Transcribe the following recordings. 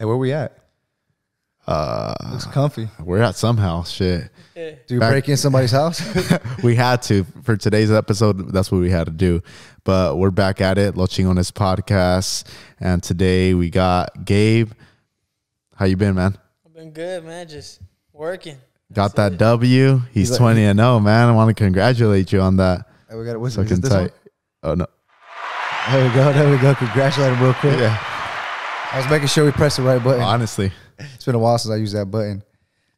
Hey, where we at? Looks comfy. We're at some house. Shit. Do you break in somebody's house? We had to for today's episode. That's what we had to do. But we're back at it, Los Chingones podcast, and today we got Gabe. How you been, man? I've been good, man. Just working. Got that W. He's 20-0, man. I want to congratulate you on that. Hey, we got it. Fucking tight. Oh no. There we go. There we go. Congratulate him real quick. Yeah. I was making sure we pressed the right button. Honestly, it's been a while since I used that button.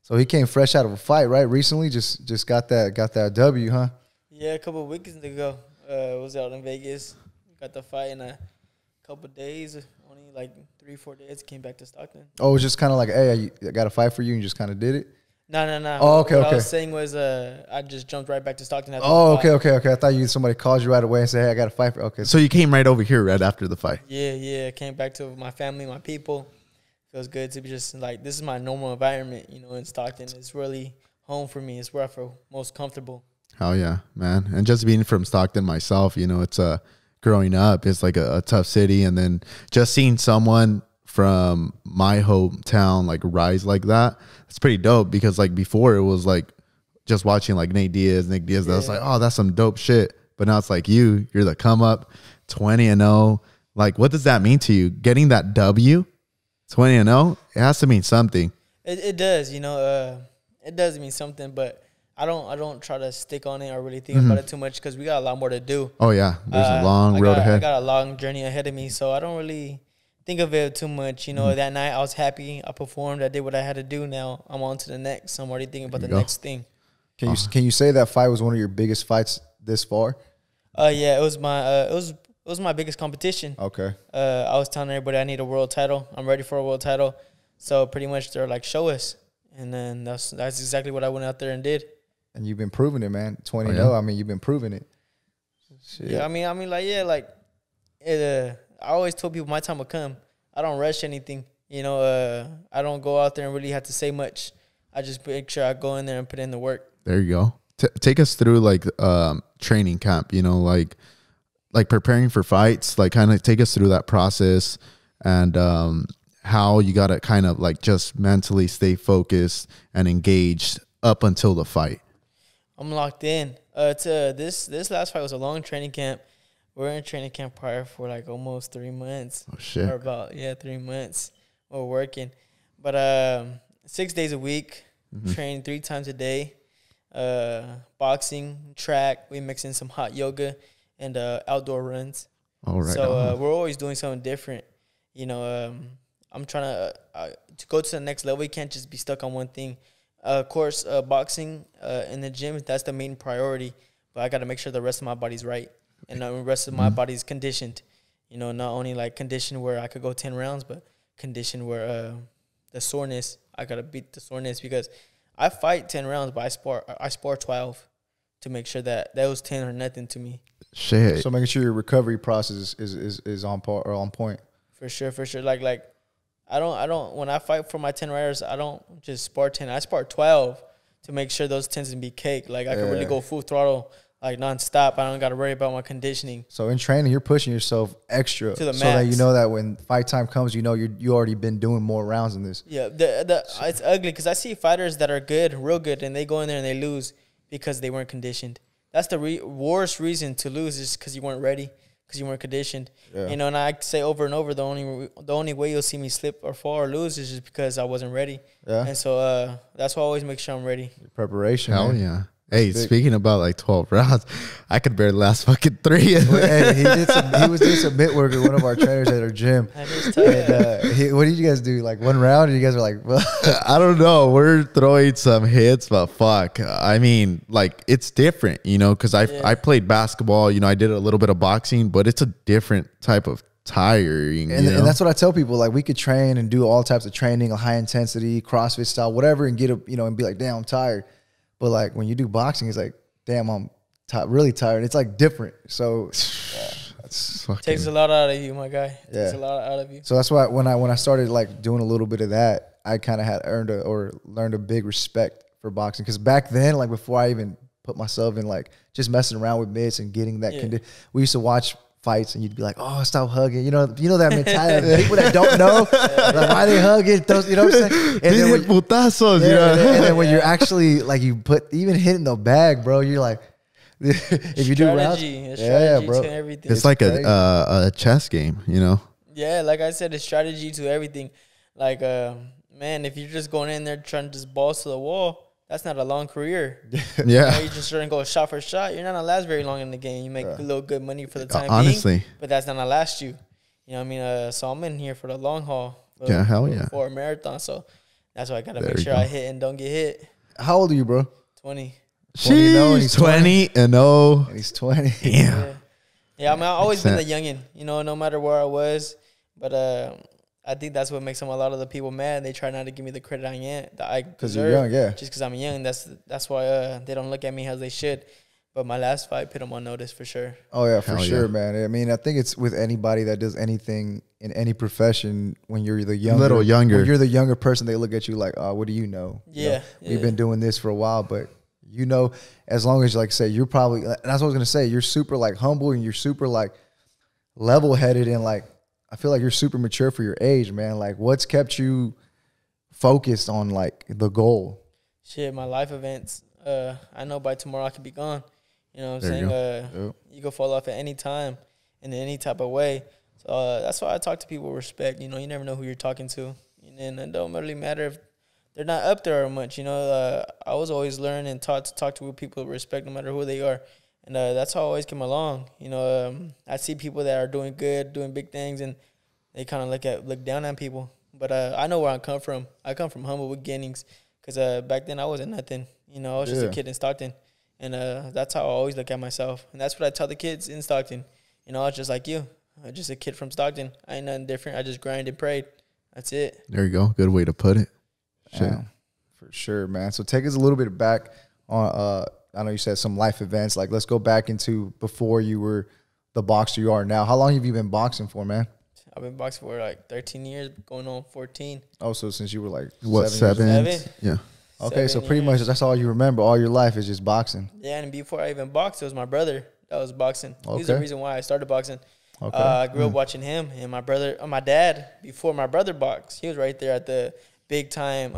So he came fresh out of a fight, right? Recently, just got that W, huh? Yeah, a couple of weekends ago, was out in Vegas. Got the fight in a couple of days, only like 3-4 days. Came back to Stockton. Oh, it was just kind of like, hey, I got a fight for you, and you just kind of did it. No. Oh, okay, what okay. I was saying was, I just jumped right back to Stockton. After Oh, the fight. okay. I thought somebody called you right away and said, hey, I got a fight for. Okay. so you came right over here right after the fight. Yeah. Came back to my family, my people. Feels good to be just like, this is my normal environment, in Stockton. It's really home for me. It's where I feel most comfortable. Hell yeah, man. And just being from Stockton myself, it's growing up, it's like a tough city. And then just seeing someone from my hometown like rise like that, it's pretty dope. Because like before it was like just watching like Nick Diaz, Yeah. that's like, oh, that's some dope shit. But now it's like you're the come up 20-0. Like, what does that mean to you? Getting that W 20-0, it has to mean something. It does, it does mean something, but I don't try to stick on it or really think about it too much because we got a lot more to do. Oh yeah, there's a long road ahead. I got a long journey ahead of me, so I don't really think of it too much. That night I was happy, I performed, I did what I had to do. Now I'm on to the next. I'm already thinking about the next thing. Can you say that fight was one of your biggest fights this far? Yeah, it was my biggest competition. Okay. I was telling everybody I need a world title. I'm ready for a world title. So pretty much they're like, show us. And then that's exactly what I went out there and did. And you've been proving it, man. 20-0. Oh, yeah. I mean, you've been proving it. Shit. Yeah, I always told people my time will come. I don't rush anything. I don't go out there and really have to say much. I just make sure I go in there and put in the work. There you go. Take us through like training camp, like preparing for fights, like kind of take us through that process and how you got to kind of like just mentally stay focused and engaged up until the fight. I'm locked in. This last fight was a long training camp. We're in training camp prior for like almost 3 months. Oh shit. Or about 3 months. We're working. But 6 days a week, train 3 times a day. Boxing, track, we mix in some hot yoga and outdoor runs. All right. So we're always doing something different. I'm trying to go to the next level. You can't just be stuck on one thing. Of course, boxing in the gym, that's the main priority. But I got to make sure the rest of my body's right. And the rest of my body's conditioned. Not only like conditioned where I could go 10 rounds, but conditioned where the soreness, I got to beat the soreness because I fight 10 rounds, but I spar 12 to make sure that those 10 are nothing to me. Shit. So making sure your recovery process is on par or on point. For sure. Like I don't when I fight for my 10 riders, I don't just spar 10. I spar 12 to make sure those 10s can be cake. Like I can really go full throttle, like nonstop. I don't got to worry about my conditioning. So in training, you're pushing yourself extra to the so max. that you know that when fight time comes, you already been doing more rounds than this. Yeah, it's ugly because I see fighters that are good, real good, and they go in there and they lose because they weren't conditioned. That's the worst reason to lose is because you weren't ready, because you weren't conditioned. Yeah. And I say over and over, the only way you'll see me slip or fall or lose is just because I wasn't ready. Yeah. And so that's why I always make sure I'm ready. Your preparation. Hell man. yeah. Hey, big. speaking about like 12 rounds, I could barely last fucking 3. Hey, he was doing some mitt work with one of our trainers at our gym. That is tough. And, what did you guys do? Like one round? And you guys were like, well, I don't know. We're throwing some hits, but fuck. I mean, like it's different, because I played basketball, I did a little bit of boxing, but it's a different type of tiring. and that's what I tell people. Like we could train and do all types of training, high intensity, CrossFit style, whatever, and and be like, damn, I'm tired. But like when you do boxing, it's like, damn, I'm really tired. It's like different. So That's fucking, Takes a lot out of you, my guy. Yeah. Takes a lot out of you. So that's why when I started like doing a little bit of that, I kind of had learned a big respect for boxing. Because back then, like before I even put myself in like just messing around with mitts and getting that condition, we used to watch fights, and you'd be like, "Oh, stop hugging." You know that mentality. People that don't know, like, why they hugging? Those, you know what I'm saying? And then when, putazos, and then when you're actually like you put even hitting the bag, bro, you're like, if you do rounds, strategy bro, to everything. It's like a chess game, you know. Yeah, like I said, it's strategy to everything. Like, man, if you're just going in there trying to just balls to the wall, that's not a long career. Yeah. You know, you just trying to go shot for shot. You're not going to last very long in the game. You make a little good money for the time being, but that's not going to last you. You know what I mean? So I'm in here for the long haul. For a marathon. So that's why I got to make sure I hit and don't get hit. How old are you, bro? 20. She's 20 and 0. And he's 20. Damn. Yeah, I mean, I've always been the youngin', you know, no matter where I was. But I think that's what makes a lot of the people mad. They try not to give me the credit I am, that I deserve. Because you're young, yeah. Just because I'm young. That's why they don't look at me as they should. But my last fight put them on notice for sure. Oh, yeah, for sure, man. I mean, I think it's with anybody that does anything in any profession, when you're the younger. When you're the younger person, they look at you like, oh, what do you know? Yeah. We've been doing this for a while, but you know, as long as, like, say, you're probably, and that's what I was going to say, you're super, like, humble and you're super, like, level-headed and, like, I feel like you're super mature for your age, man. Like, what's kept you focused on, like, the goal? Shit, my life events. I know by tomorrow I could be gone. You know what I'm saying? You can fall off at any time in any type of way. So that's why I talk to people with respect. You know, you never know who you're talking to. And it don't really matter if they're not up there or much. You know, I was always learning and taught to talk to people with respect no matter who they are. And that's how I always come along. You know, I see people that are doing good, doing big things, and they kind of look down on people. But I know where I come from. I come from humble beginnings because back then I wasn't nothing. You know, I was just a kid in Stockton. And that's how I always look at myself. And that's what I tell the kids in Stockton. You know, I was just like you. I'm just a kid from Stockton. I ain't nothing different. I just grind and prayed. That's it. There you go. Good way to put it. Yeah, for sure, man. So take us a little bit back on, I know you said some life events. Like, let's go back into before you were the boxer you are now. How long have you been boxing for, man? I've been boxing for like 13 years, going on 14. Oh, so since you were like 7? Yeah. Okay, so pretty much that's all you remember. All your life is just boxing. Yeah, and before I even boxed, it was my brother that was boxing. Okay. He's the reason why I started boxing. Okay. I grew up watching him and my dad, before my brother boxed, he was right there at the big time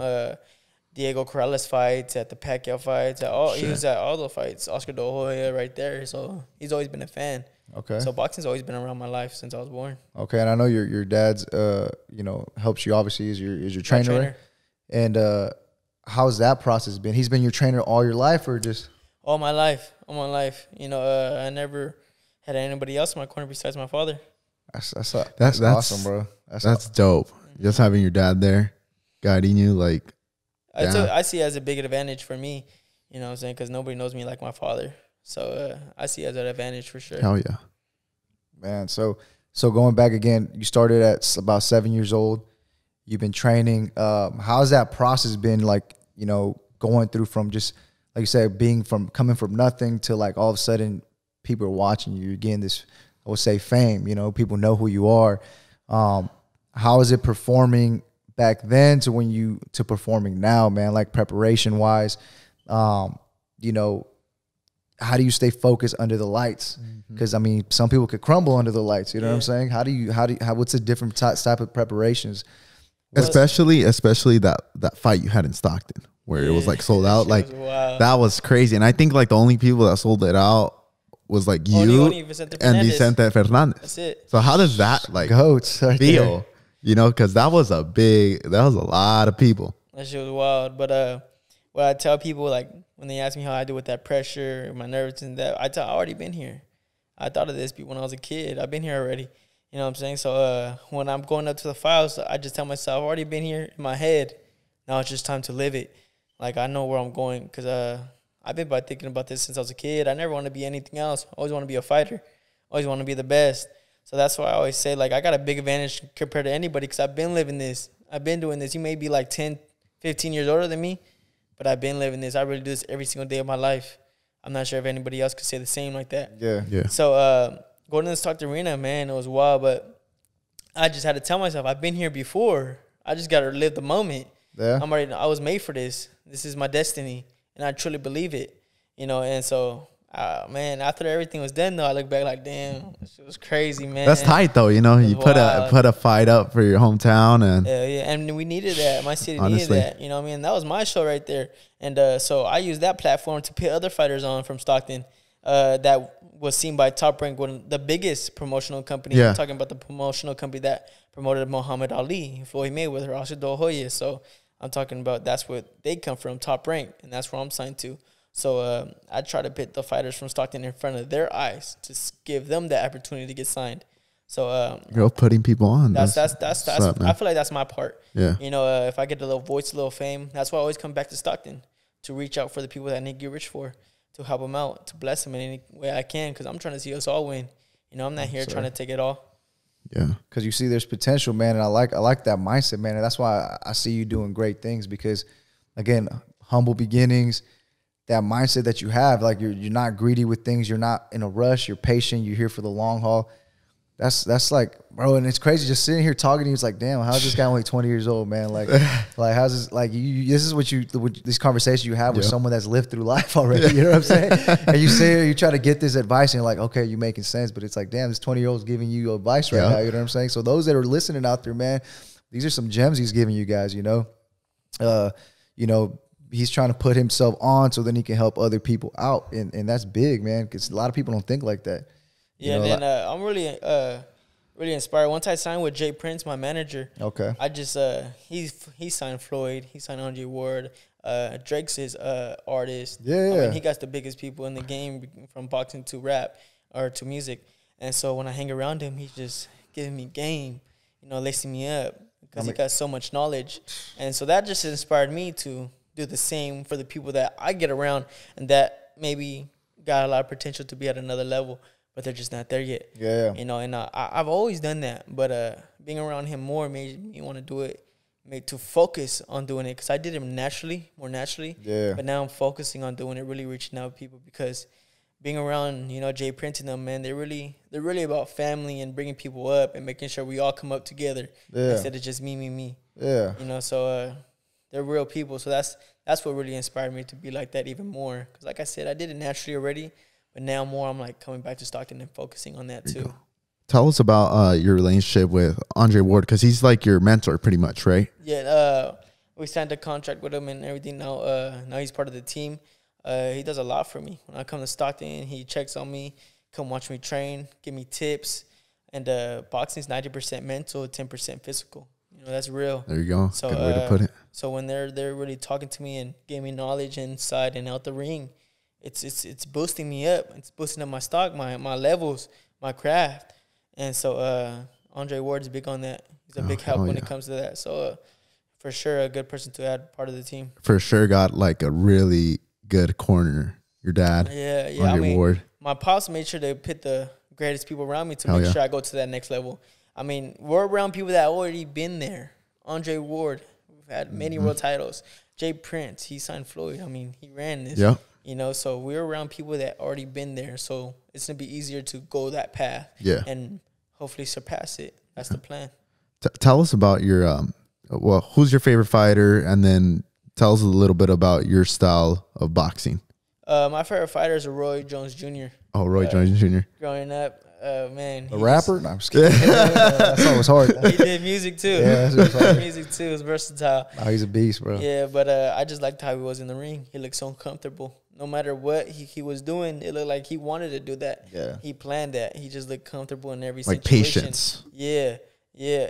Diego Corrales fights, at the Pacquiao fights, he was at all the fights, Oscar De La Hoya right there. So he's always been a fan. Okay. So boxing's always been around my life since I was born. Okay, and I know your dad's helps you obviously is your trainer. Right? And how's that process been? He's been your trainer all your life or just all my life? All my life. You know, I never had anybody else in my corner besides my father. That's awesome, bro. That's dope. Just having your dad there guiding you, like, I see it as a big advantage for me, you know what I'm saying, because nobody knows me like my father. So I see it as an advantage for sure. Hell yeah. Man, so going back again, you started at about 7 years old. You've been training. How's that process been, like, you know, going through from just, like you said, coming from nothing to, like, all of a sudden people are watching you. You're getting this, I would say, fame. You know, people know who you are. How is it performing back then to performing now, man? Like, preparation wise, you know, how do you stay focused under the lights? Because I mean, some people could crumble under the lights. You know what I'm saying? What's the different type of preparations? Especially that fight you had in Stockton where it was like sold out. Like, that was crazy. And I think like the only people that sold it out was like you and Vicente Fernandez. That's it. So how does that like goats right feel? There. You know, because that was a lot of people. That shit was wild. But what I tell people, like, when they ask me how I do with that pressure, my nerves and that, I already been here. I thought of this when I was a kid. I've been here already. You know what I'm saying? So when I'm going up to the files, I just tell myself, I've already been here in my head. Now it's just time to live it. Like, I know where I'm going because I've been thinking about this since I was a kid. I never want to be anything else. I always want to be a fighter. Always want to be the best. So that's why I always say, like, I got a big advantage compared to anybody because I've been living this. I've been doing this. You may be like 10, 15 years older than me, but I've been living this. I really do this every single day of my life. I'm not sure if anybody else could say the same like that. Yeah. So going to the Stockton Arena, man, it was wild, but I just had to tell myself, I've been here before. I just got to live the moment. Yeah. I was made for this. This is my destiny, and I truly believe it. You know, and so Man, after everything was done, though, I look back like, damn, this shit was crazy, man. That's tight, though. You know, you put a fight up for your hometown, and yeah, and we needed that. My city honestly needed that. You know what I mean? That was my show right there. And so I used that platform to put other fighters on from Stockton that was seen by Top Rank, one of the biggest promotional company. Yeah. I'm talking about the promotional company that promoted Muhammad Ali, Floyd Mayweather, Rashid Hoya. So I'm talking about that's where they come from, Top Rank, and that's where I'm signed to. So I try to put the fighters from Stockton in front of their eyes to give them the opportunity to get signed. So you're putting people on. That's I feel like that's my part. Yeah. You know, if I get a little voice, a little fame, that's why I always come back to Stockton to reach out for the people that need to get rich for, to help them out, to bless them in any way I can, because I'm trying to see us all win. You know, I'm not here trying to take it all. Yeah. Because you see there's potential, man, and I like that mindset, man, and that's why I see you doing great things because, again, humble beginnings. That mindset that you have, like you're not greedy with things, you're not in a rush, you're patient, you're here for the long haul. That's like, bro, and it's crazy just sitting here talking to you. It's like, damn, how's this guy only 20 years old, man? Like how's this? Like, this is what this conversation you have with someone that's lived through life already. You know what I'm saying? And you say you try to get this advice, and you're like, okay, you're making sense, but it's like, damn, this 20-year-old's giving you advice right now. You know what I'm saying? So those that are listening out there, man, these are some gems he's giving you guys. You know, he's trying to put himself on so then he can help other people out, and that's big, man, because a lot of people don't think like that. Yeah, and then I'm really inspired. Once I signed with Jay Prince, my manager. Okay. I just he signed Floyd, he signed Andre Ward. Drake's his artist. Yeah. I mean, he got the biggest people in the game from boxing to rap or to music. And so when I hang around him, he's just giving me game, you know, lacing me up because he got so much knowledge. And so that just inspired me to do the same for the people that I get around and that maybe got a lot of potential to be at another level, but they're just not there yet. Yeah. You know, and I've always done that, but being around him more made me want to do it, made to focus on doing it, because I did it more naturally. Yeah. But now I'm focusing on doing it, really reaching out to people, because being around, you know, Jay Prince and them, man, they're really about family and bringing people up and making sure we all come up together instead of just me. Yeah. You know, so they're real people. So that's what really inspired me to be like that even more. Because like I said, I did it naturally already, but now more I'm like coming back to Stockton and focusing on that too. Tell us about your relationship with Andre Ward, because he's like your mentor pretty much, right? Yeah, we signed a contract with him and everything. Now he's part of the team. He does a lot for me. When I come to Stockton, he checks on me, come watch me train, give me tips. And boxing is 90% mental, 10% physical. You know, that's real. There you go. So, good way to put it. So when they're really talking to me and giving me knowledge inside and out the ring, it's boosting me up. It's boosting up my stock, my levels, my craft. And so Andre Ward's big on that. He's a big help when it comes to that. So for sure, a good person to add part of the team. For sure, got like a really good corner. Your dad, Andre Ward. My pops made sure to put the greatest people around me to make sure I go to that next level. I mean, we're around people that already been there. Andre Ward, we've had many world titles. Jay Prince, he signed Floyd. I mean, he ran this. Yeah. You know, so we're around people that already been there. So it's going to be easier to go that path. Yeah. And hopefully surpass it. That's the plan. Tell us about your, who's your favorite fighter? And then tell us a little bit about your style of boxing. My favorite fighter is Roy Jones Jr. Oh, Roy Jones Jr. Growing up, man. A rapper? No, I'm just kidding. That song was hard. He did music too. Yeah, that's what music too. It was versatile. Oh, he's a beast, bro. Yeah, but I just liked how he was in the ring. He looked so comfortable. No matter what he was doing, it looked like he wanted to do that. Yeah. He planned that. He just looked comfortable in every like situation. Patience. Yeah.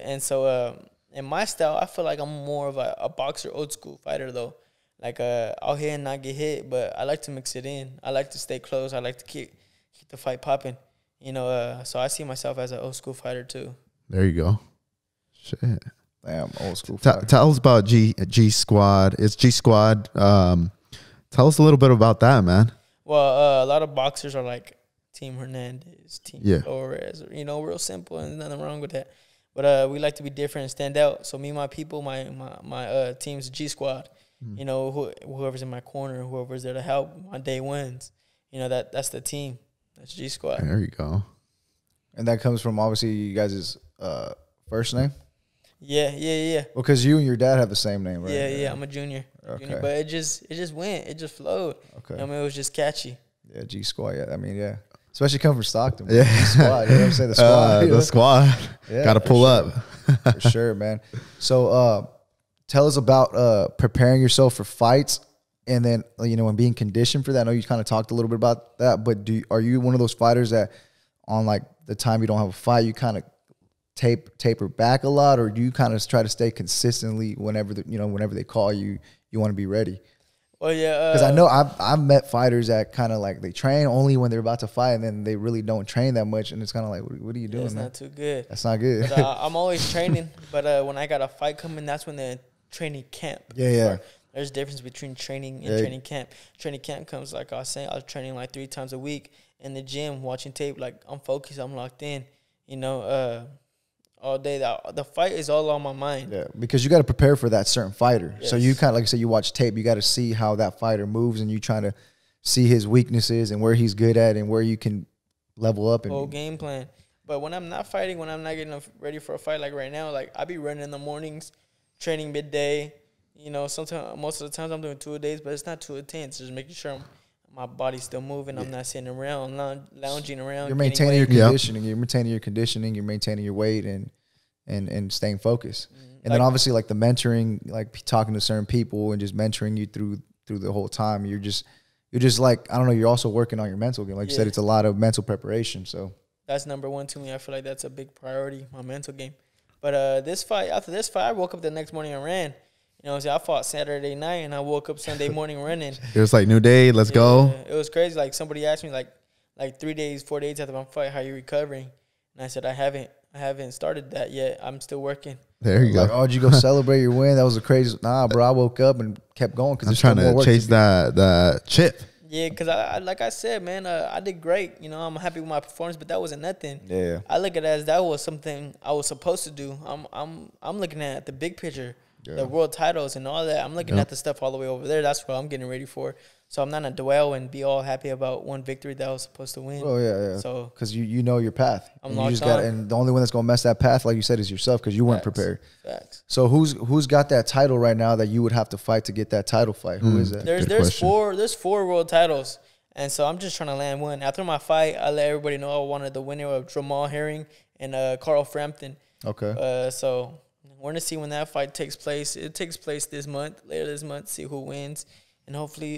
And so in my style, I feel like I'm more of a boxer, old school fighter though. Like I'll hit and not get hit, but I like to mix it in. I like to stay close. I like to keep the fight popping. You know, so I see myself as an old school fighter too. There you go. Shit. Damn, old school. Tell us about G Squad. It's G Squad. Tell us a little bit about that, man. Well, a lot of boxers are like Team Hernandez, Team Flores. You know, real simple and nothing wrong with that. But we like to be different and stand out. So me and my people, my team's G Squad. You know, whoever's in my corner, whoever's there to help, my day wins. You know, that's the team. That's G Squad. There you go. And that comes from obviously you guys' first name? Yeah. Well, because you and your dad have the same name, right? Yeah. I'm a junior. Okay. But it just went. It just flowed. Okay. I mean, it was just catchy. Yeah, G squad. Yeah, I mean, yeah. Especially coming from Stockton. Yeah. G squad. You know what I'm saying? The squad. The squad. Yeah, Got to pull sure. up. For sure, man. So tell us about preparing yourself for fights and then, you know, and being conditioned for that. I know you kind of talked a little bit about that, but are you one of those fighters that on like the time you don't have a fight, you kind of taper back a lot, or do you kind of try to stay consistently whenever whenever they call you, you want to be ready? Well, yeah, because I know I've met fighters that kind of like they train only when they're about to fight, and then they really don't train that much, and it's kind of like, what are you doing? It's man? not too good. That's not good. But, I'm always training, but when I got a fight coming, that's when the training camp. Yeah. There's a difference between training and training camp. Training camp comes, like I was saying, I was training like 3 times a week in the gym, watching tape. Like, I'm focused, I'm locked in, you know, all day. The fight is all on my mind. Yeah, because you got to prepare for that certain fighter. Yes. So you kind of, like I said, you watch tape, you got to see how that fighter moves, and you trying to see his weaknesses and where he's good at and where you can level up. And whole game plan. But when I'm not fighting, when I'm not getting ready for a fight, like right now, like I be running in the mornings, training midday. You know, sometimes, most of the times I'm doing 2 a days, but it's not too intense. Just making sure my body's still moving. I'm not sitting around, lounging around. You're maintaining your conditioning. You're maintaining your conditioning. You're maintaining your weight and staying focused. And then obviously like the mentoring, like talking to certain people and just mentoring you through the whole time. You're just like, I don't know, you're also working on your mental game. Like you said, it's a lot of mental preparation. So that's number one to me. I feel like that's a big priority, my mental game. But after this fight, I woke up the next morning and ran. You know, I fought Saturday night and I woke up Sunday morning running. It was like new day, let's go. It was crazy. Like somebody asked me like 3 days, 4 days after my fight, how you recovering? And I said I haven't started that yet. I'm still working. There you go. Oh, did you go celebrate your win? That was a crazy. Nah, bro. I woke up and kept going because I'm trying to chase that chip. Yeah, because I like I said, man, I did great. You know, I'm happy with my performance, but that wasn't nothing. Yeah. I look at it as that was something I was supposed to do. I'm looking at the big picture, the world titles and all that. I'm looking at the stuff all the way over there. That's what I'm getting ready for. So I'm not gonna dwell and be all happy about one victory that I was supposed to win. Oh yeah. So because you know your path. I'm locked on. And the only one that's gonna mess that path, like you said, is yourself because you weren't prepared. Facts. So who's got that title right now that you would have to fight to get that title fight? Who is that? There's four world titles, and so I'm just trying to land one. After my fight, I let everybody know I wanted the winner of Jamal Herring and Carl Frampton. Okay. So we're gonna see when that fight takes place. It takes place later this month. See who wins. And hopefully,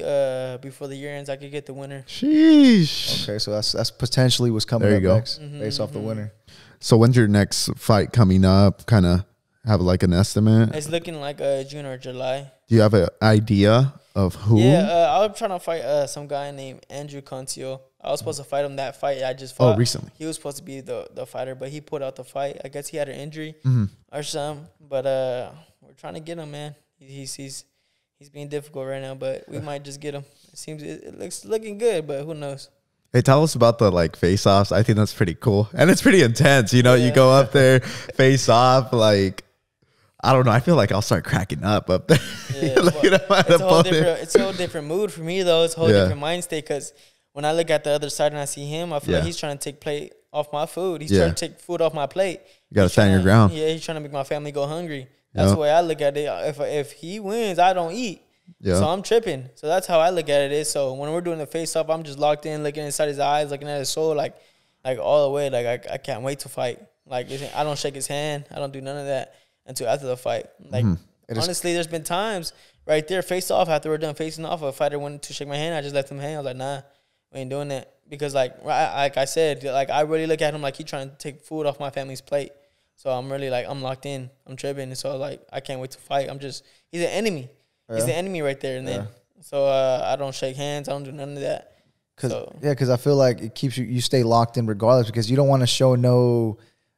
before the year ends, I could get the winner. Sheesh. Okay, so that's potentially what's coming up next, based off the winner. So when's your next fight coming up? Kind of have like an estimate? It's looking like June or July. Do you have an idea of who? Yeah, I was trying to fight some guy named Andrew Concio. I was supposed to fight him that fight I just fought. Oh, recently. He was supposed to be the fighter, but he pulled out the fight. I guess he had an injury or something. But we're trying to get him, man. He's being difficult right now, but we might just get him. It looks looking good, but who knows? Hey, tell us about the like face offs. I think that's pretty cool. And it's pretty intense. You know, you go up there, face off, like I don't know. I feel like I'll start cracking up there. Yeah, it's a whole different mood for me though. It's a whole different mind state because when I look at the other side and I see him, I feel like he's trying to take plate off my food. He's trying to take food off my plate. You gotta stand your ground. Yeah, he's trying to make my family go hungry. That's the way I look at it. If he wins, I don't eat. Yeah. So I'm tripping. So that's how I look at it. So when we're doing the face off, I'm just locked in, looking inside his eyes, looking at his soul, like all the way. Like I can't wait to fight. Like I don't shake his hand. I don't do none of that until after the fight. Like honestly, there's been times right there, face off, after we're done facing off, a fighter wanted to shake my hand. I just left him hang. I was like, nah, we ain't doing that because like I said, like I really look at him like he's trying to take food off my family's plate. So I'm really like, I'm locked in. I'm tripping. And so like, I can't wait to fight. He's an enemy. Yeah. He's the enemy right there. And then, so I don't shake hands. I don't do none of that. Because I feel like it keeps you stay locked in regardless because you don't want to show no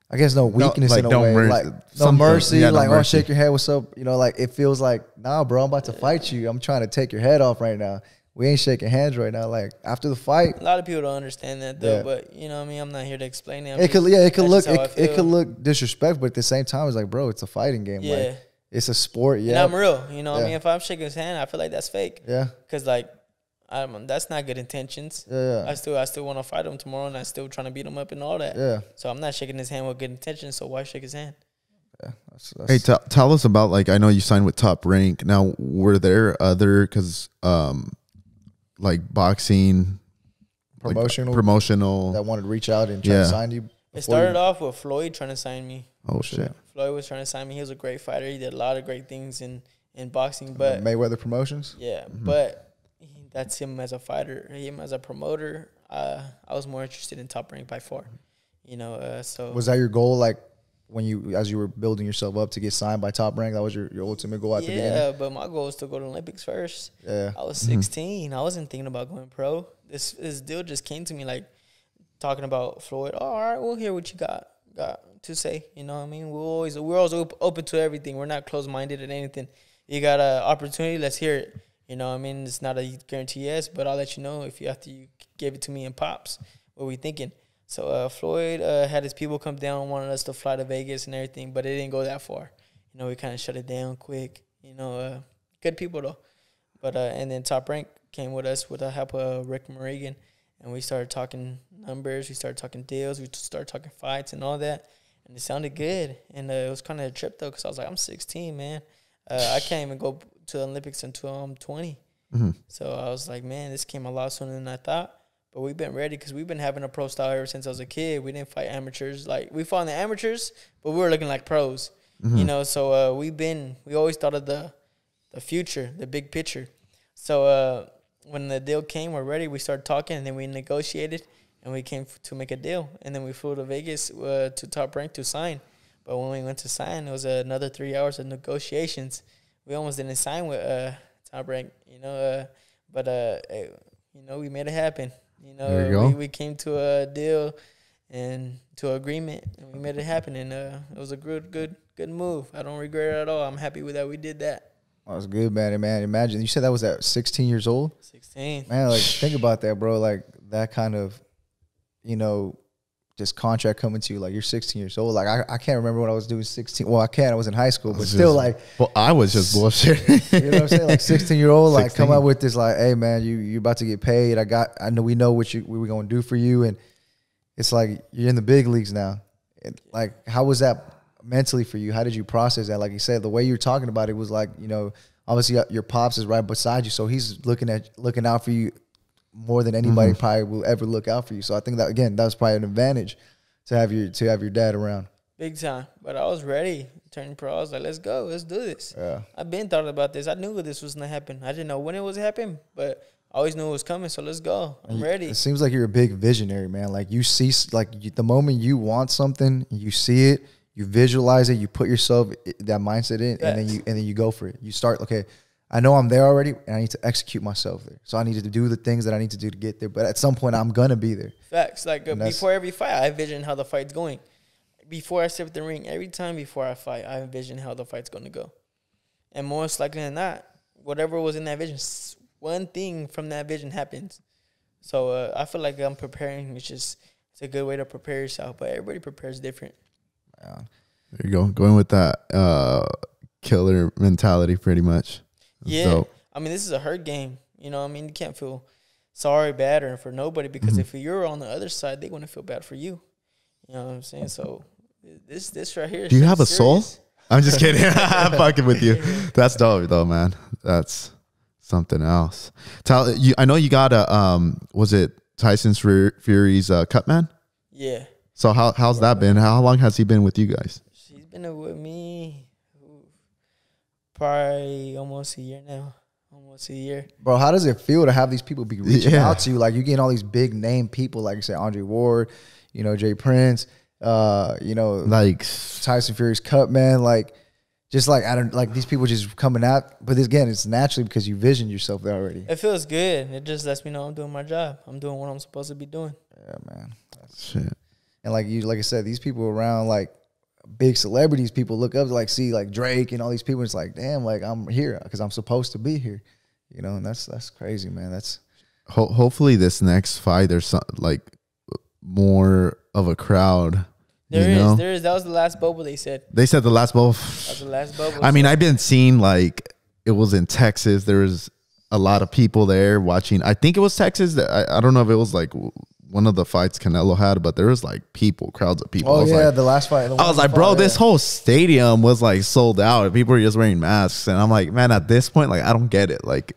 weakness in a way. Like, no mercy. Yeah, like, mercy. Oh, shake your head. What's up? You know, like it feels like, nah, bro, I'm about to fight you. I'm trying to take your head off right now. We ain't shaking hands right now. Like after the fight, a lot of people don't understand that though. But you know what I mean. I'm not here to explain it. It could look disrespectful, but at the same time, it's like, bro, it's a fighting game. Yeah, like, it's a sport. Yeah, and I'm real. You know what I mean. If I'm shaking his hand, I feel like that's fake. Yeah, because like, that's not good intentions. Yeah, I still want to fight him tomorrow, and I still trying to beat him up and all that. Yeah, so I'm not shaking his hand with good intentions. So why shake his hand? Yeah, hey, tell us about like I know you signed with Top Rank. Now, were there other like boxing promotional that wanted to reach out and try to sign you? It started off with Floyd trying to sign me. Oh shit! Floyd was trying to sign me. He was a great fighter. He did a lot of great things in boxing. But Mayweather Promotions. Yeah, but that's him as a fighter. Him as a promoter. I was more interested in Top Rank by far. So was that your goal? Like as you were building yourself up to get signed by Top Rank, that was your ultimate goal at the beginning. Yeah, but my goal was to go to the Olympics first. Yeah, I was 16. I wasn't thinking about going pro. This deal just came to me like talking about Floyd. Oh, all right, we'll hear what you got to say. You know what I mean? We're always open to everything. We're not closed minded at anything. You got an opportunity, let's hear it. You know what I mean? It's not a guarantee yes, but I'll let you know if you give it to me in pops. What we thinking? So Floyd had his people come down, wanted us to fly to Vegas and everything, but it didn't go that far. We kind of shut it down quick. Good people though. But and then Top Rank came with us with the help of Rick Morrigan, and we started talking numbers, we started talking deals, we started talking fights and all that, and it sounded good. And it was kind of a trip though, because I was like, I'm 16, man. I can't even go to the Olympics until I'm 20. So I was like, man, this came a lot sooner than I thought. But we've been ready because we've been having a pro style ever since I was a kid. We didn't fight amateurs. Like, we fought in the amateurs, but we were looking like pros. So we always thought of the future, the big picture. So when the deal came, we're ready. We started talking, and then we negotiated, and we came to make a deal. And then we flew to Vegas to Top Rank to sign. But when we went to sign, it was another 3 hours of negotiations. We almost didn't sign with Top Rank, but we made it happen. There you go. We came to a deal and to an agreement, and we made it happen. And it was a good move. I don't regret it at all. I'm happy with that we did that. That was good, man. Imagine you said that was at 16 years old. 16. Man, like think about that, bro. Like that kind of, just contract coming to you. Like you're 16 years old. Like I can't remember what I was doing 16. Well, I can. I was in high school, but still, like. Well, I was just bullshit. You know what I'm saying? Like 16-year-old, like come out with this, like, hey man, you about to get paid. We know what we're gonna do for you, and it's like you're in the big leagues now. And like, how was that mentally for you? How did you process that? Like you said, the way you're talking about it was like, obviously your pops is right beside you, so he's looking out for you more than anybody probably will ever look out for you. So I think that, again, that was probably an advantage to have your dad around. Big time. But I was ready turning pro. I was like, let's go. Let's do this. Yeah. I've been thought about this. I knew this was going to happen. I didn't know when it was happening, but I always knew it was coming. So let's go. I'm ready. It seems like you're a big visionary, man. Like you see, the moment you want something, you see it, you visualize it, you put yourself that mindset in, and then you go for it. You start, okay, I know I'm there already, and I need to execute myself there. So I need to do the things that I need to do to get there. But at some point, I'm going to be there. Facts. Like before every fight, I envision how the fight's going. Before I step in the ring, every time before I fight, I envision how the fight's going to go. And most likely than not, whatever was in that vision, one thing from that vision happens. So I feel like I'm preparing. It's a good way to prepare yourself. But everybody prepares different. Yeah. There you go. Going with that killer mentality pretty much. Yeah, dope. I mean, this is a hurt game. You can't feel sorry, bad, or for nobody, because if you're on the other side, they want to feel bad for you. You know what I'm saying? So this right here. Do you have a soul? serious. I'm just kidding. I'm fucking with you. That's dope though, man. That's something else. I know you got a was it Tyson Fury's cut man? Yeah. So how's that been? How long has he been with you guys? She's been with me probably almost a year now. Almost a year. Bro, how does it feel to have these people be reaching out to you? Like, you getting all these big name people, like you said, Andre Ward, Jay Prince, like Tyson Fury's cut man, like, just like, I don't, like, these people just coming out. But again, it's naturally because you visioned yourself there already. It feels good. It just lets me know I'm doing my job. I'm doing what I'm supposed to be doing. Yeah, man. shit. And like I said, these people around, like, big celebrities, people look up to, like, see, like, Drake and all these people. It's like, damn, like, I'm here because I'm supposed to be here, and that's crazy, man. That's hopefully this next fight there's some, like, more of a crowd. There is. That was the last bubble they said. They said the last bubble. That was the last bubble. I mean, I've been seeing, like, it was in Texas. There was a lot of people there watching. I think it was Texas. I don't know if it was like one of the fights Canelo had, but there was like crowds of people. Oh yeah, like, the last fight. I was like, bro, this whole stadium was like sold out. People were just wearing masks, and I'm like, man, at this point, like, I don't get it. Like,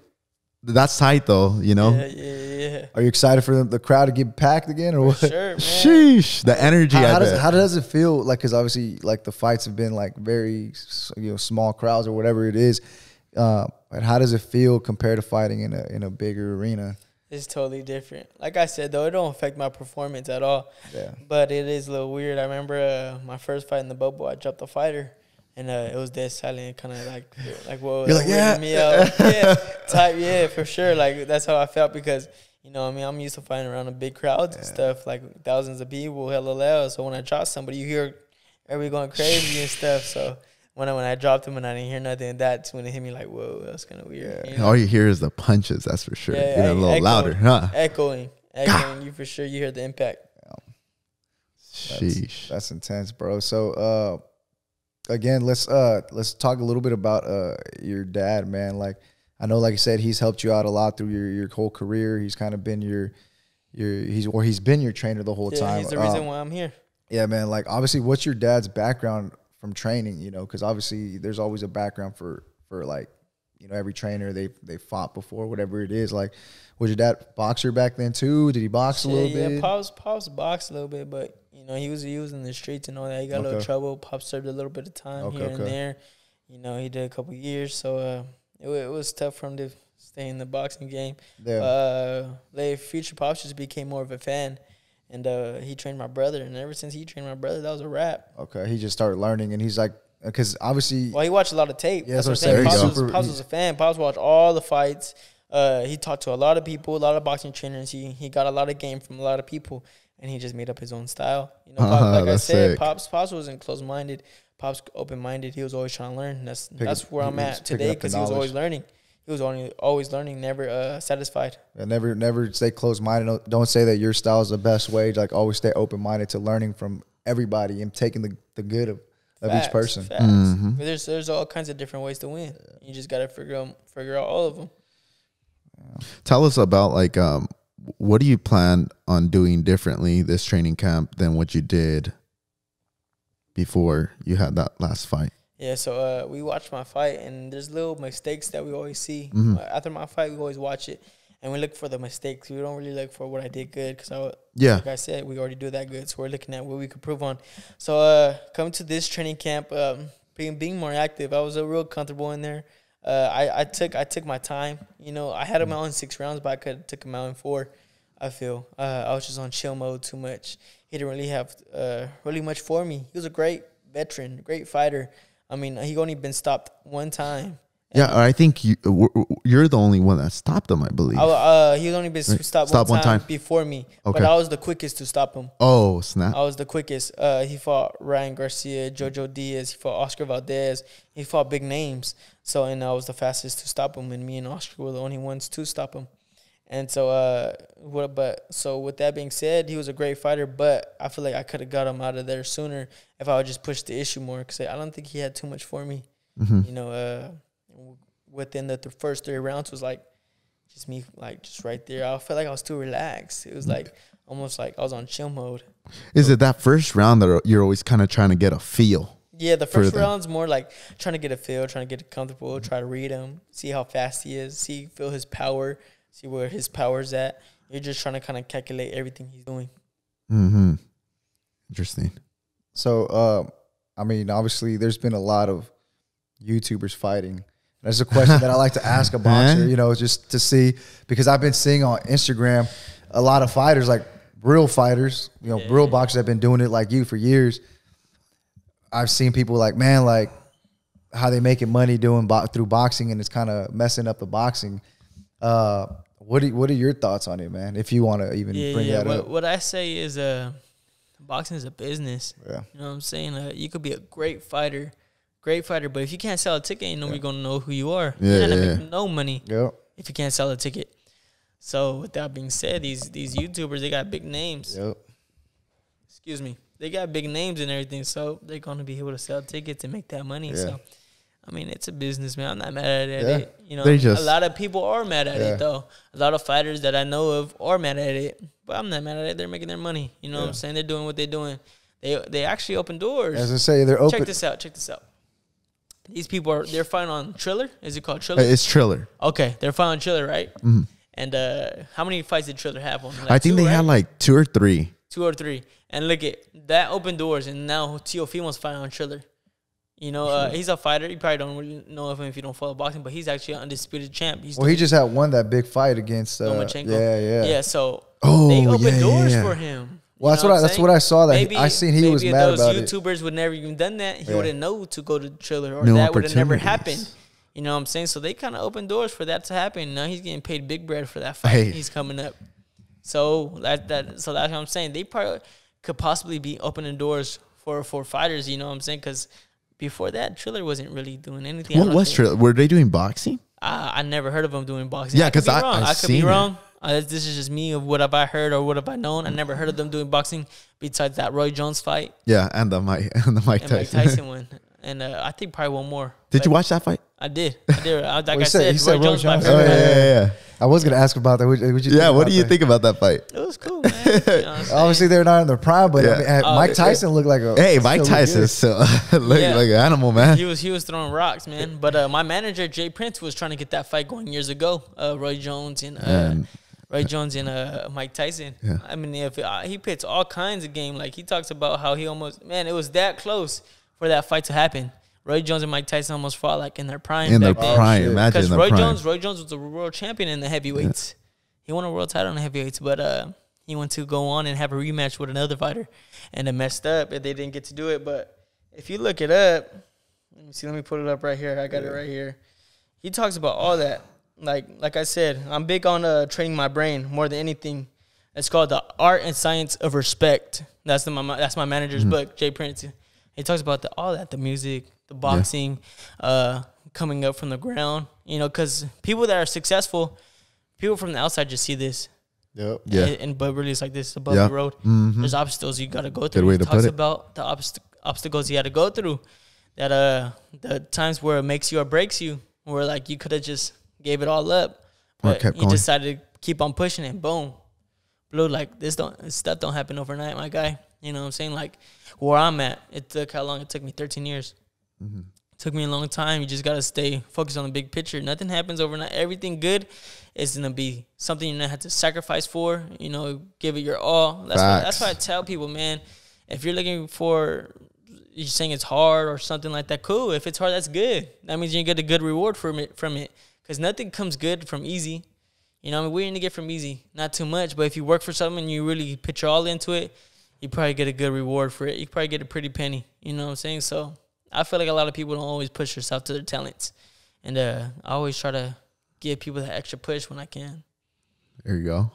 that's tight though, you know. Yeah. Are you excited for the crowd to get packed again, or what? Sure, man. Sheesh, the energy. How does it feel? Like, because obviously, like the fights have been like very, small crowds or whatever it is. But how does it feel compared to fighting in a bigger arena? It's totally different. Like I said, though, it don't affect my performance at all. Yeah. But it is a little weird. I remember my first fight in the bubble, I dropped the fighter, and it was dead silent, kind of like whoa. You're like, yeah. Me out. Yeah, type, yeah, for sure. Like, that's how I felt because, I'm used to fighting around the big crowds and stuff, like thousands of people, hella loud. So when I drop somebody, you hear everybody going crazy and stuff. So when I dropped him and I didn't hear nothing, that's when it hit me like, whoa, that's kind of weird. Yeah. All you hear is the punches, that's for sure. Yeah, a little louder, huh? Echoing. You for sure. You hear the impact. Sheesh. That's intense, bro. So, again, let's talk a little bit about your dad, man. Like, I know, like I said, he's helped you out a lot through your whole career. He's kind of been he's been your trainer the whole time. He's the reason why I'm here. Yeah, man. Like, obviously, what's your dad's background from training? Because obviously there's always a background for like, every trainer they fought before, whatever it is. Like, was your dad boxer back then too? Did he box a little bit? Yeah, Pops boxed a little bit, but he was in the streets and all that. He got a little trouble. Pops served a little bit of time here and there. He did a couple years, so it was tough for him to stay in the boxing game. Yeah. Future Pops just became more of a fan. And he trained my brother, and ever since he trained my brother, that was a wrap. Okay, he just started learning, and he's like, because obviously, well, he watched a lot of tape. Yeah, that's what I'm saying. Pops was a fan. Pops watched all the fights. He talked to a lot of people, a lot of boxing trainers. He got a lot of game from a lot of people, and he just made up his own style. Like I said, Pops wasn't closed-minded. Pops open-minded. He was always trying to learn. That's where I'm at today, because he was always learning. He was always learning, never satisfied. Yeah, never stay closed-minded. Don't say that your style is the best way. Like, always stay open-minded to learning from everybody and taking the good of each person. Facts. Mm-hmm. There's all kinds of different ways to win. You just got to figure out all of them. Yeah. Tell us about, like, what do you plan on doing differently this training camp than what you did before you had that last fight? Yeah, so we watched my fight, and there's little mistakes that we always see. Mm-hmm. After my fight, we always watch it, and we look for the mistakes. We don't really look for what I did good, because like I said, we already do that good, so we're looking at what we could improve on. So coming to this training camp, being more active, I was real comfortable in there. I took my time. I had him out in 6 rounds, but I could have took him out in 4, I feel. I was just on chill mode too much. He didn't really have really much for me. He was a great veteran, great fighter. I mean, he only been stopped one time. Yeah, I think you're the only one that stopped him, I believe. He only been stopped one time before me. Okay. But I was the quickest to stop him. Oh, snap. I was the quickest. He fought Ryan Garcia, Jojo Diaz. He fought Oscar Valdez. He fought big names. And I was the fastest to stop him. And me and Oscar were the only ones to stop him. And so with that being said, he was a great fighter, but I feel like I could have got him out of there sooner if I would just push the issue more, because I don't think he had too much for me. Mm-hmm. Within the first 3 rounds was like just me, like just right there. I felt like I was too relaxed. It was like almost like I was on chill mode. Is it that first round that you're always kind of trying to get a feel? Yeah, the first round's more like trying to get a feel, trying to get comfortable, try to read him, see how fast he is, feel his power. See where his power's at. You're just trying to kind of calculate everything he's doing. Mm-hmm. Interesting. So, I mean, obviously, there's been a lot of YouTubers fighting. That's a question that I like to ask a boxer, just to see, because I've been seeing on Instagram a lot of fighters, like real fighters, real boxers that have been doing it like you for years. I've seen people like, man, like how they making money doing through boxing, and it's kind of messing up the boxing. What are your thoughts on it, man? If you want to even bring that up. What I say is, boxing is a business. Yeah. You know what I'm saying? You could be a great fighter, but if you can't sell a ticket, ain't nobody gonna know who you are. You're not gonna make no money if you can't sell a ticket. So with that being said, these YouTubers, they got big names. Yep. Excuse me. They got big names and everything, so they're gonna be able to sell tickets and make that money. Yeah. So I mean, it's a business, man. I'm not mad at it. A lot of people are mad at it, though. A lot of fighters that I know of are mad at it, but I'm not mad at it. They're making their money. You know what I'm saying? They're doing what they're doing. They actually open doors. As I say, they're open. Check this out. These people they're fighting on Triller. Is it called Triller? It's Triller. Okay, they're fighting on Triller, right? Mm-hmm. And how many fights did Triller have on? I think they had like 2 or 3. 2 or 3. And look at that opened doors, and now Teofimo's fighting on Triller. You know, he's a fighter. You probably don't really know of him if you don't follow boxing, but he's actually an undisputed champ. He just had won that big fight against Lomachenko. Yeah. So they opened doors for him. Well, that's what I saw. That maybe, I seen he was mad about it. Maybe those YouTubers would never even done that. He wouldn't know to go to Triller, or No that would have never opportunities. happened. You know what I'm saying? So they kind of opened doors for that to happen. Now he's getting paid big bread for that fight. Hey. He's coming up. So that's what I'm saying. They probably could possibly be opening doors for fighters. You know what I'm saying? Because before that, Triller wasn't really doing anything. What was Triller? Were they doing boxing? I never heard of him doing boxing. Yeah, because I could be wrong. This is just me of what have I heard or what have I known. I never heard of them doing boxing besides that Roy Jones fight. Yeah, and the Mike Tyson one. And I think probably one more. Did you watch that fight? I did. Like I said Roy Jones. My Oh, favorite. Yeah. I was gonna ask about that. What Do you think about that fight? It was cool, man. You know what I'm saying? Obviously, they're not in their prime, but I mean, Mike Tyson looked like a. Hey, Mike Tyson still looked like an animal, man. He was throwing rocks, man. But my manager Jay Prince was trying to get that fight going years ago. Roy Jones and Mike Tyson. Yeah. I mean, if he pits all kinds of game, like he talks about how he almost it was that close for that fight to happen. Roy Jones and Mike Tyson almost fought like in their prime. In their prime, imagine because in their prime. Roy Jones was the world champion in the heavyweights. He won a world title in the heavyweights, but he went to go on and have a rematch with another fighter, and it messed up, and they didn't get to do it. But if you look it up, let me put it up right here. I got it right here. He talks about all that. Like I said, I'm big on training my brain more than anything. It's called The Art and Science of Respect. That's my manager's book, Jay Prince. He talks about all that, the music, the boxing, coming up from the ground. You know, because people that are successful, people from the outside just see this. Yep. Yeah. But really, it's like this above the road. Mm-hmm. There's obstacles you got to go through. Good way He to talks put it. about the obstacles you had to go through. That the times where it makes you or breaks you, where like you could have just gave it all up, but you decided to keep on pushing it. Boom, blew. Like this stuff don't happen overnight, my guy. You know what I'm saying? Like where I'm at, it took how long? It took me 13 years. Mm-hmm. It took me a long time. You just gotta stay focused on the big picture. Nothing happens overnight. Everything good is gonna be something you're gonna have to sacrifice for. You know, give it your all. That's why I tell people, man. If you're looking for, you're saying it's hard or something like that, cool. If it's hard, that's good. That means you get a good reward from it. Because nothing comes good from easy. You know, I mean, we're going to get from easy. Not too much, but if you work for something and you really put your all into it, you probably get a good reward for it. You probably get a pretty penny. You know what I'm saying? So I feel like a lot of people don't always push themselves to their talents. And I always try to give people that extra push when I can. There you go.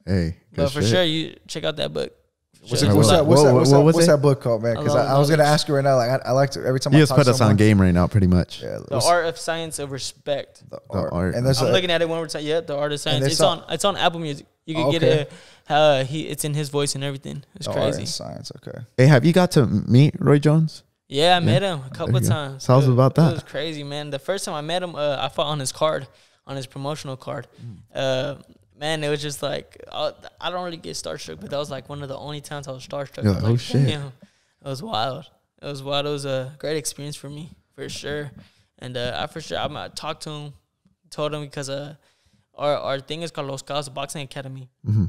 Hey, but for sure, you check out that book. What's that book called, man? Because I was gonna ask you right now. Like I like to every time. You just put us on game right now, pretty much. Yeah, The Art of Science of Respect. The art. And I'm looking at it one more time. Yeah, The Art of Science. It's on Apple Music. You can get it. It's in his voice and everything. It's crazy. Art and Science. Okay. Hey, have you got to meet Roy Jones? Yeah, I met him a couple of times. Tell us about that. It was crazy, man. The first time I met him, I fought on his card, on his promotional card. Man, it was just like, I don't really get starstruck, but that was like one of the only times I was starstruck. You're like, oh, shit. Damn. It was wild. It was a great experience for me, for sure. And I talked to him, told him because our thing is called Los Cabos Boxing Academy. Mm-hmm.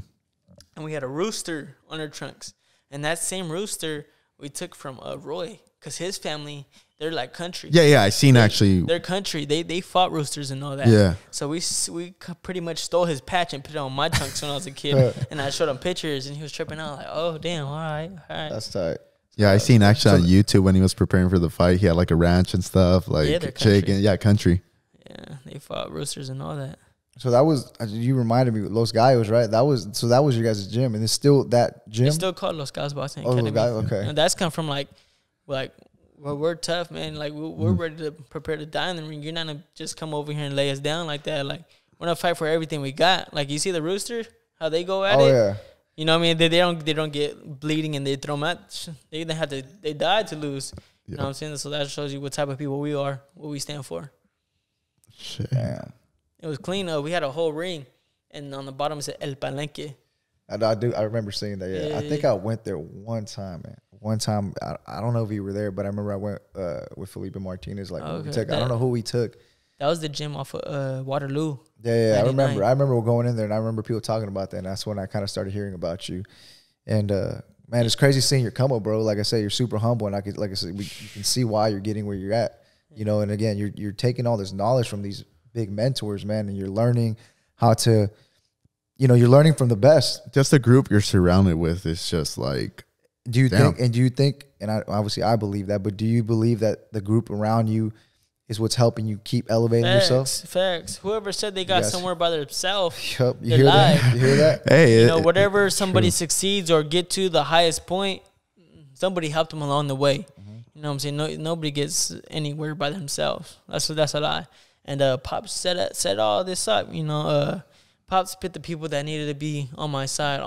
And we had a rooster on our trunks. And that same rooster we took from Roy, because his family, they're like country. Yeah, I seen actually. They're country. They fought roosters and all that. Yeah. So we pretty much stole his patch and put it on my trunks when I was a kid. And I showed him pictures, and he was tripping out like, oh, damn, all right. That's tight. Yeah, I seen actually on YouTube when he was preparing for the fight. He had like a ranch and stuff, like chicken. Yeah, country. Yeah, they fought roosters and all that. So that was, you reminded me, Los Gallos, right? That was your guys' gym, and it's still that gym? It's still called Los Cabos Boxing Academy. Los Gallos, okay. And that's come from like, well, we're tough, man. Like, we're ready to prepare to die in the ring. You're not going to just come over here and lay us down like that. Like, we're going to fight for everything we got. Like, you see the rooster, how they go at it? Yeah. You know what I mean? They don't get bleeding and they throw them out. They died to lose. You know what I'm saying? So that shows you what type of people we are, what we stand for. Shit. Damn. It was clean, though. We had a whole ring, and on the bottom it said El Palenque. I remember seeing that, yeah. I think I went there one time, man. one time, I don't know if you were there, but I remember I went with Felipe Martinez. Like, Okay. I don't know who we took. That was the gym off of Waterloo. Yeah, 99. I remember going in there, and I remember people talking about that, and that's when I kind of started hearing about you. And man, it's crazy seeing your come up, bro. Like I said, you're super humble, and like I said, you can see why you're getting where you're at. You know, and again, you're taking all this knowledge from these big mentors, man, and you're learning how to, you know, you're learning from the best. Just the group you're surrounded with is just like. Do you think, and obviously I believe that, but do you believe that the group around you is what's helping you keep elevating yourself? Facts. Whoever said they got somewhere by themselves, yep. You hear that? You hear that? Hey, you know, whatever somebody succeeds or get to the highest point, somebody helped them along the way. You know what I'm saying? Nobody gets anywhere by themselves. That's a lie. And Pops set all this up. You know, Pops put the people that needed to be on my side.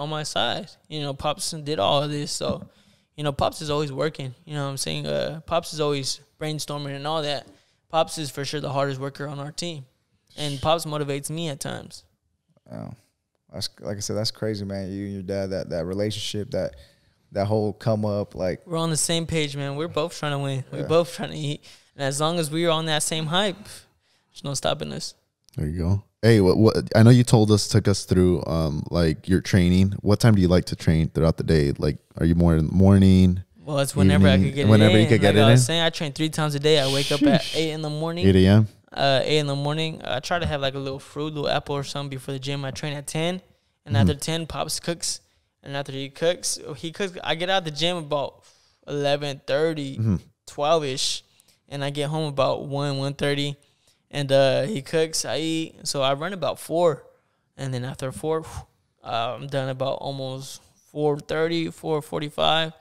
You know, Pops did all of this. So, you know, Pops is always working. You know what I'm saying? Pops is always brainstorming and all that. Pops is for sure the hardest worker on our team. And Pops motivates me at times. Oh, that's, like I said, that's crazy, man. You and your dad, that relationship, that whole come up, like. We're on the same page, man. We're both trying to win. Yeah. We're both trying to eat. And as long as we're on that same hype, there's no stopping us. There you go. Hey, what I know you took us through like your training. What time do you like to train throughout the day? Like, are you more in the morning? Well, it's whenever I could get it in. Whenever you could get it in. I was saying, I train 3 times a day. I wake up at 8 in the morning. 8 a.m.? 8 in the morning. I try to have like a little fruit, little apple or something before the gym. I train at 10. And after 10, Pops cooks. And after he cooks, I get out the gym about 11:30, 12-ish. And I get home about 1:30. And he cooks, I eat. So I run about 4. And then after 4, I'm done about almost 4:30, 4:45.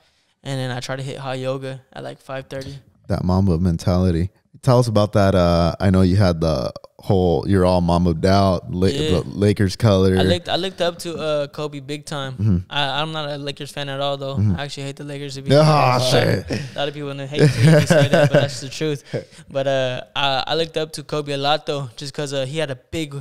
And then I try to hit hot yoga at like 5:30. That Mamba mentality. Tell us about that. I know you had the whole, you're all Mamba'd out, the Lakers color. I looked up to Kobe big time. I'm not a Lakers fan at all, though. I actually hate the Lakers. To be shit. A lot of people hate to say that, but that's the truth. But I looked up to Kobe a lot, though, just because he had a big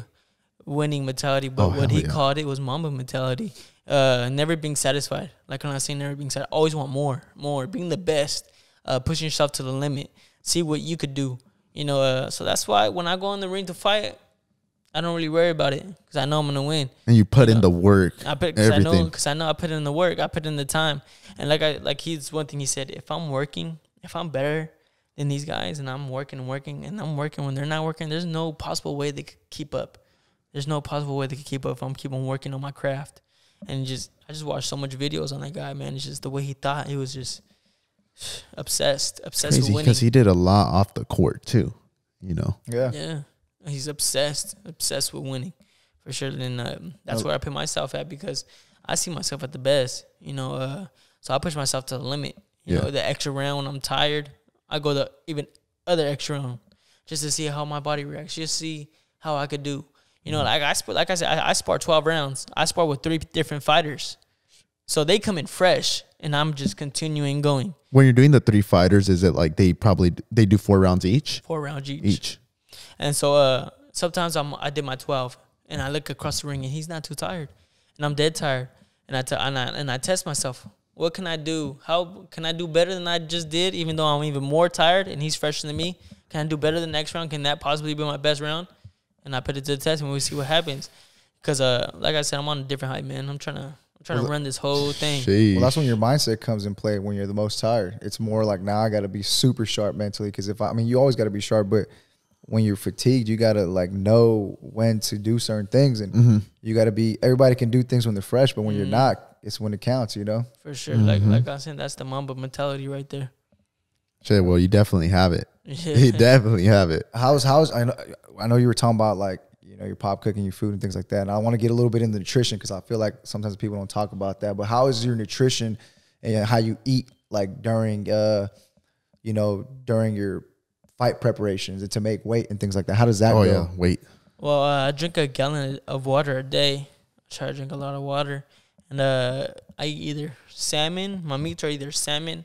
winning mentality. But what he called it was Mamba mentality. Never being satisfied. Like when I say never being satisfied, always want more, being the best, pushing yourself to the limit, see what you could do. You know, so that's why when I go in the ring to fight, I don't really worry about it because I know I'm gonna win. And you put in the work. Because I know I put in the work. I put in the time. And he's one thing he said: if I'm better than these guys, and I'm working, and I'm working when they're not working, there's no possible way they could keep up. There's no possible way they could keep up if I'm keeping working on my craft. And I just watched so much videos on that guy, man. It's just the way he thought. He was just obsessed with winning. Because he did a lot off the court too, you know. Yeah. He's obsessed with winning, for sure. And that's where I put myself at because I see myself at the best, you know. So I push myself to the limit. You know, the extra round when I'm tired, I go the even other extra round just to see how my body reacts, just see how I could do. You know, like I said, I spar 12 rounds. I spar with 3 different fighters. So they come in fresh, and I'm just continuing going. When you're doing the 3 fighters, is it like they do 4 rounds each? 4 rounds each. And so sometimes I did my 12, and I look across the ring, and he's not too tired, and I'm dead tired. And I test myself. What can I do? How can I do better than I just did, even though I'm even more tired, and he's fresher than me? Can I do better the next round? Can that possibly be my best round? And I put it to the test, and we see what happens. Because, like I said, I'm on a different height, man. I'm trying to run this whole thing. Well, that's when your mindset comes in play when you're the most tired. It's more like now I got to be super sharp mentally because you always got to be sharp, but when you're fatigued, you got to like know when to do certain things, and you got to be. Everybody can do things when they're fresh, but when you're not, it's when it counts. You know, for sure. Like I said, that's the Mamba mentality right there. Shit, well, you definitely have it. Yeah. You definitely have it. How's I know you were talking about like, you know, your pop cooking your food and things like that. And I want to get a little bit into nutrition because I feel like sometimes people don't talk about that. But how is your nutrition and how you eat like during your fight preparations and to make weight and things like that? How does that go? Yeah, weight. Well, I drink a gallon of water a day. I try to drink a lot of water. And I eat either salmon. My meats are either salmon,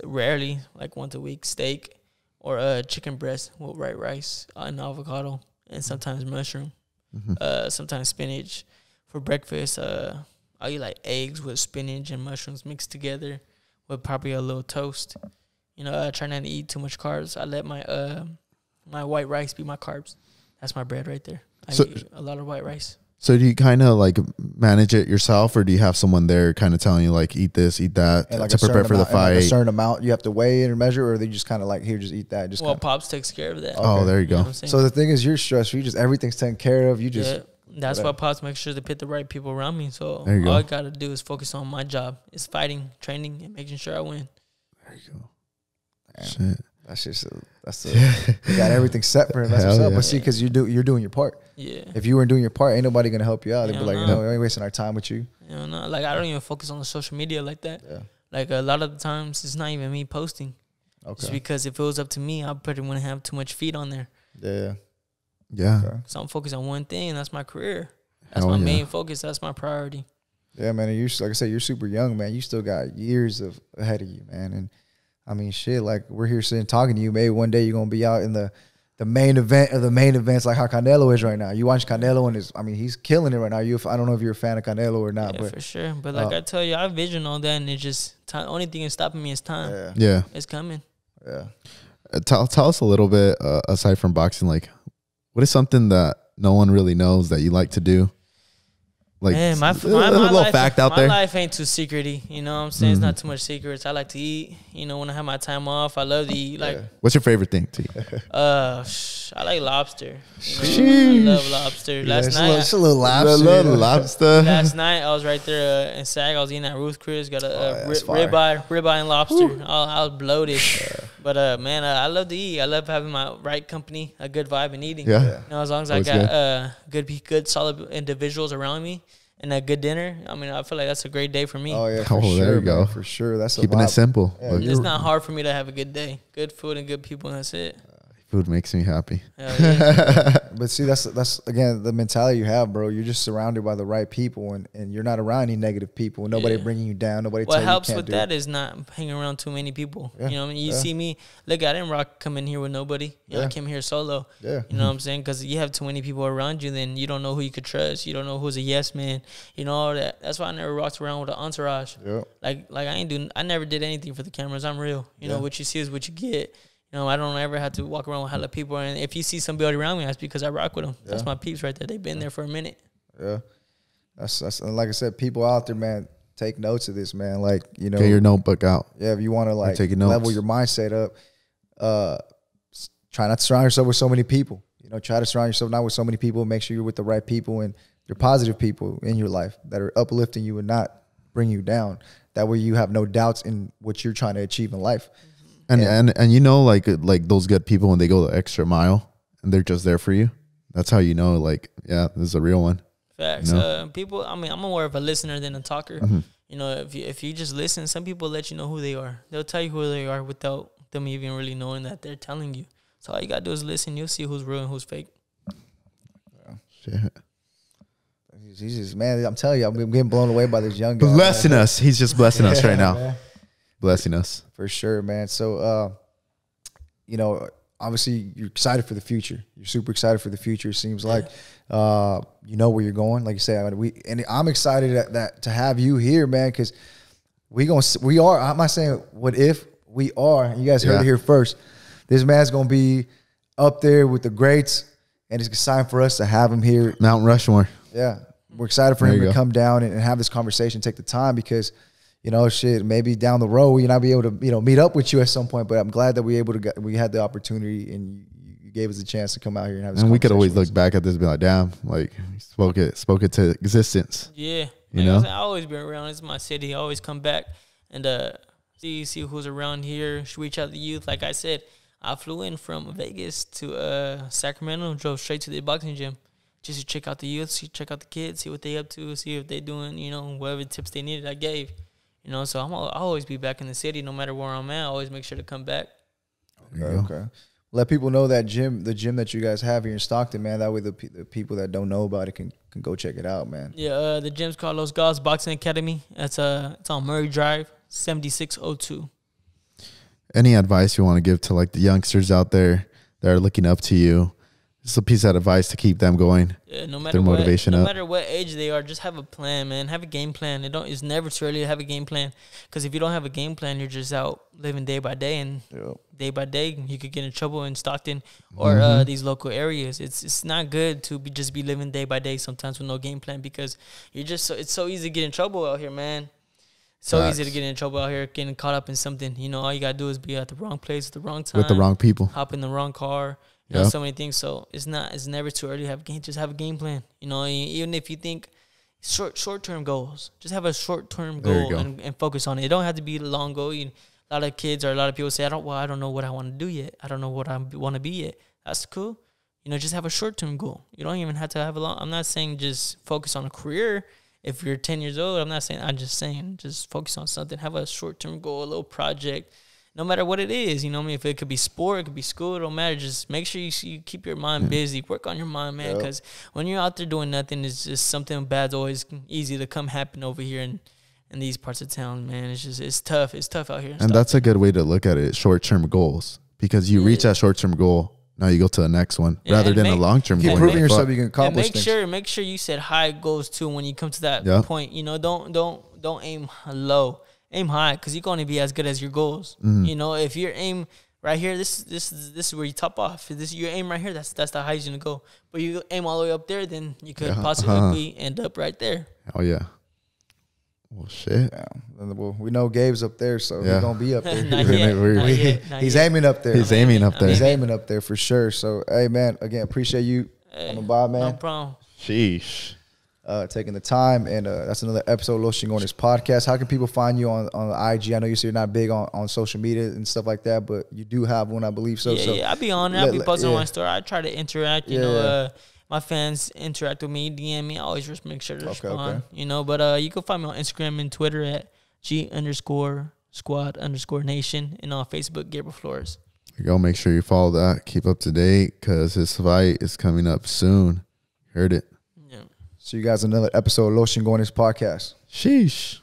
rarely, like once a week, steak, or chicken breast with white rice and avocado, and sometimes mushroom, sometimes spinach. For breakfast, I eat like eggs with spinach and mushrooms mixed together with probably a little toast. You know, I try not to eat too much carbs. I let my my white rice be my carbs. That's my bread right there. I eat a lot of white rice. So do you kind of like manage it yourself, or do you have someone there kind of telling you like eat this, eat that like to prepare for the fight? Like a certain amount you have to weigh and measure, or they just kind of like, here, just eat that. Just well, Pops takes care of that. Okay. Oh, there you go. You know so the thing is, you're stress free. Just everything's taken care of. You just that's why Pops makes sure to put the right people around me. So there you go. All I gotta do is focus on my job. It's fighting, training, and making sure I win. There you go. Damn. Shit. You got everything set for him. That's what's up. But see, because you're doing your part. Yeah. If you weren't doing your part, ain't nobody gonna help you out. They'd be like, no, we ain't wasting our time with you. You know, like I don't even focus on the social media like that. Yeah. Like a lot of the times, it's not even me posting. Okay. Just because if it was up to me, I probably wouldn't have too much feed on there. Yeah. Yeah. Okay. So I'm focused on one thing, and that's my career. That's my main focus. That's my priority. Yeah, man. And you, like I said, you're super young, man. You still got years ahead of you, man. And I mean, shit, like we're here sitting talking to you. Maybe one day you're gonna be out in the main event of the main events, like how Canelo is right now. You watch Canelo, and he's killing it right now. I don't know if you're a fan of Canelo or not, Yeah, but for sure. But like I tell you, I vision all that, and it's just time. Only thing is stopping me is time. Yeah. It's coming. Yeah. Tell us a little bit aside from boxing, like what is something that no one really knows that you like to do? Like, man, my little life, fact out there. My life ain't too secrety. You know what I'm saying? It's not too much secrets. I like to eat. You know, when I have my time off, I love to eat. Like, what's your favorite thing to eat? I like lobster. You know, I love lobster. Last night, it's a little lobster. Little lobster. Last night, I was right there in Sag. I was eating at Ruth Chris. Got a ribeye and lobster. I was bloated. But man, I love to eat. I love having my right company, a good vibe, and eating. Yeah. You know, as long as I got good, solid individuals around me and a good dinner. I mean, I feel like that's a great day for me. Oh yeah, for sure, there you go. Man, for sure. That's keeping it simple. Yeah, it's not hard for me to have a good day. Good food and good people, and that's it. Food makes me happy. Yeah. But see, that's again the mentality you have, bro. You're just surrounded by the right people, and you're not around any negative people. Nobody bringing you down. Nobody. What helps with that is not hanging around too many people. Yeah. You know what I mean? You see me. Look, I didn't come in here with nobody. You know, I came here solo. Yeah. You know what I'm saying? Because you have too many people around you, then you don't know who you could trust. You don't know who's a yes man. You know all that. That's why I never walked around with an entourage. Yeah. Like I never did anything for the cameras. I'm real. You know what you see is what you get. You know, I don't ever have to walk around with hella people. And if you see somebody around me, that's because I rock with them. Yeah. That's my peeps right there. They've been there for a minute. Yeah. That's like I said, people out there, man, take notes of this, man. Like, you know. Get your notebook out. Yeah, if you want to, like, level your mindset up, try not to surround yourself with so many people. You know, try to surround yourself not with so many people. Make sure you're with the right people and you're positive people in your life that are uplifting you and not bring you down. That way you have no doubts in what you're trying to achieve in life. And you know, like those good people, when they go the extra mile and they're just there for you, that's how you know, like, yeah, this is a real one. Facts. You know? People, I mean, I'm more of a listener than a talker. Mm-hmm. You know, if you just listen, some people let you know who they are. They'll tell you who they are without them even really knowing that they're telling you. So all you gotta do is listen. You'll see who's real and who's fake. Yeah. Shit. He's just, man, I'm telling you, I'm getting blown away by this young guy. Blessing us. He's just blessing us right now. Man. Blessing us. For sure, man. So, you know, obviously you're excited for the future. You're super excited for the future. It seems like, you know where you're going. Like you say, and I'm excited that to have you here, man, because we are, I'm not saying what if, we are, you guys heard it here first. This man's going to be up there with the greats, and it's exciting for us to have him here. Mount Rushmore. Yeah. We're excited for him to come down and have this conversation, take the time, because you know, shit, maybe down the road we not be able to, you know, meet up with you at some point. But I'm glad that we had the opportunity and you gave us a chance to come out here and have this. And we could always look back at this and be like, damn, like spoke it to existence. Yeah, you know, I always been around. It's my city. I always come back and see who's around here. Reach out to the youth. Like I said, I flew in from Vegas to Sacramento, drove straight to the boxing gym just to check out the youth, check out the kids, see what they up to, see if they doing, you know, whatever tips they needed, I gave. You know, so I'll always be back in the city no matter where I'm at. I always make sure to come back. Okay. Let people know that the gym that you guys have here in Stockton, man. That way the people that don't know about it can go check it out, man. Yeah, the gym's called Los Gals Boxing Academy. It's on Murray Drive, 7602. Any advice you want to give to like the youngsters out there that are looking up to you, It's a piece of advice to keep them going. Yeah, no matter Their motivation no up. matter what age they are, just have a plan, man. Have a game plan. It's never too early to have a game plan. Because if you don't have a game plan, you're just out living day by day, and day by day you could get in trouble in Stockton or these local areas. It's not good to just be living day by day sometimes with no game plan, because you're just it's so easy to get in trouble out here, man. So easy to get in trouble out here, getting caught up in something. You know, all you gotta do is be at the wrong place at the wrong time With the wrong people. hop in the wrong car. You know, so many things. So it's never too early to have a game. Just have a game plan. You know, even if you think short term goals, just have a short term goal and focus on it. It don't have to be a long goal. A lot of kids or a lot of people say, I don't know what I want to do yet. I don't know what I want to be yet. That's cool. You know, just have a short term goal. You don't even have to have a long. I'm not saying just focus on a career. If you're 10 years old, I'm just saying just focus on something. Have a short term goal, a little project. No matter what it is, you know what I mean? If it could be sport, it could be school, it don't matter. Just make sure you keep your mind busy. Work on your mind, man, because when you're out there doing nothing, it's just something bad's always easy to come happen over here in these parts of town, man. It's tough. It's tough out here. And that's a good way to look at it, short-term goals. Because you reach that short-term goal, now you go to the next one, rather than a long-term goal. Keep proving yourself you can accomplish things. Make sure you set high goals, too, when you come to that point. You know, don't aim low. Aim high, because you're going to be as good as your goals. You know, if your aim right here, this is where you top off. If you aim right here, that's the highest you're going to go. But you aim all the way up there, then you could possibly end up right there. Oh, yeah. Well, shit. Yeah. Well, we know Gabe's up there, so he's going to be up there. He's aiming up there. He's aiming up there. He's aiming up there for sure. So, hey, man, again, appreciate you coming by, man. No problem. Sheesh. Taking the time, and that's another episode of Los Chingones podcast. How can people find you on IG? I know you say you're not big on social media and stuff like that, but you do have one, I believe so. Yeah, I'll be on there. I'll be posting on my story. I try to interact, you know, my fans interact with me, DM me. I always just make sure to respond, you know, but you can find me on Instagram and Twitter at G_squad_nation, and on Facebook, Gabriel Flores. Go make sure you follow that. Keep up to date, because his fight is coming up soon. Heard it. See you guys in another episode of Los Chingones podcast. Sheesh.